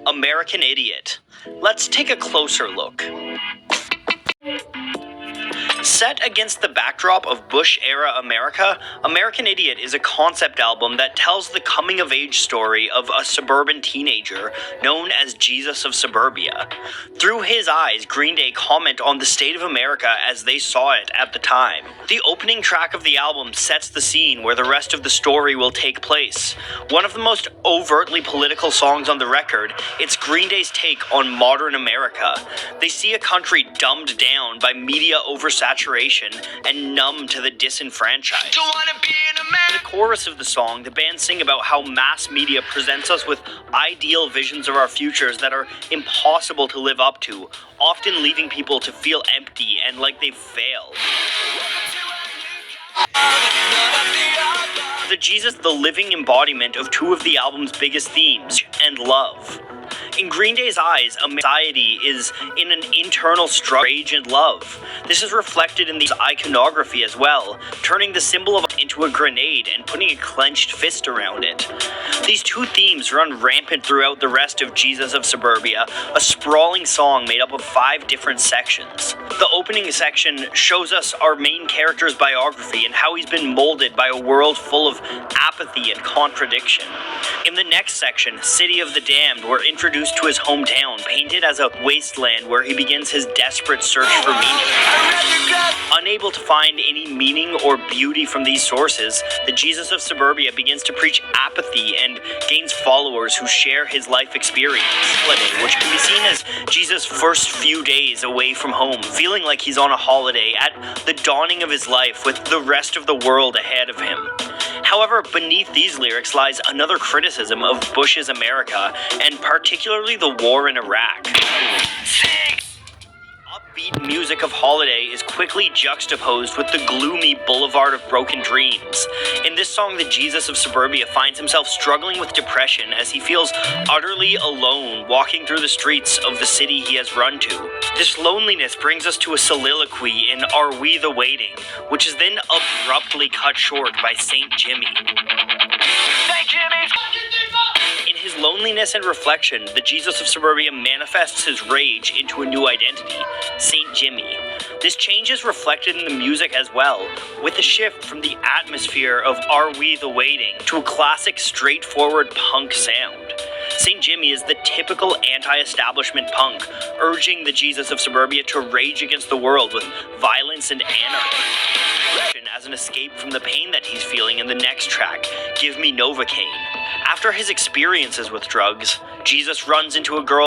American Idiot. Let's take a closer look. Set against the backdrop of Bush-era America, American Idiot is a concept album that tells the coming-of-age story of a suburban teenager known as Jesus of Suburbia. Through his eyes, Greenday comment on the state of America as they saw it at the time. The opening track of the album sets the scene where the rest of the story will take place. One of the most overtly political songs on the record, it's Greenday's take on modern America. They see a country dumbed down by media oversaturation and numb to the disenfranchised. In the chorus of the song, the band sing about how mass media presents us with ideal visions of our futures that are impossible to live up to, often leaving people to feel empty and like they've failed. The Jesus, the living embodiment of two of the album's biggest themes, and love. In Green Day's eyes, society is in an internal struggle, rage and love. This is reflected in the iconography as well, turning the symbol of into a grenade and putting a clenched fist around it. These two themes run rampant throughout the rest of Jesus of Suburbia, a sprawling song made up of 5 different sections. The opening section shows us our main character's biography and how he's been molded by a world full of apathy and contradiction. In the next section, City of the Damned, we're introduced to his hometown, painted as a wasteland where he begins his desperate search for meaning. Unable to find any meaning or beauty from these sources, the Jesus of Suburbia begins to preach apathy and gains followers who share his life experience, which can be seen as Jesus' first few days away from home, feeling like he's on a holiday at the dawning of his life with the rest of the world ahead of him. However, beneath these lyrics lies another criticism of Bush's America, and particularly the war in Iraq. Upbeat music of Holiday is quickly juxtaposed with the gloomy boulevard of broken dreams. In this song, the Jesus of Suburbia finds himself struggling with depression as he feels utterly alone walking through the streets of the city he has run to. This loneliness brings us to a soliloquy in Are We the Waiting, which is then abruptly cut short by St. Jimmy. St. Jimmy's! In his loneliness and reflection, the Jesus of Suburbia manifests his rage into a new identity, St. Jimmy. This change is reflected in the music as well, with a shift from the atmosphere of Are We the Waiting to a classic straightforward punk sound. St. Jimmy is the typical anti-establishment punk, urging the Jesus of Suburbia to rage against the world with violence and anarchy. As an escape from the pain that he's feeling in the next track, Give Me Novocaine. After his experiences with drugs, Jesus runs into a girl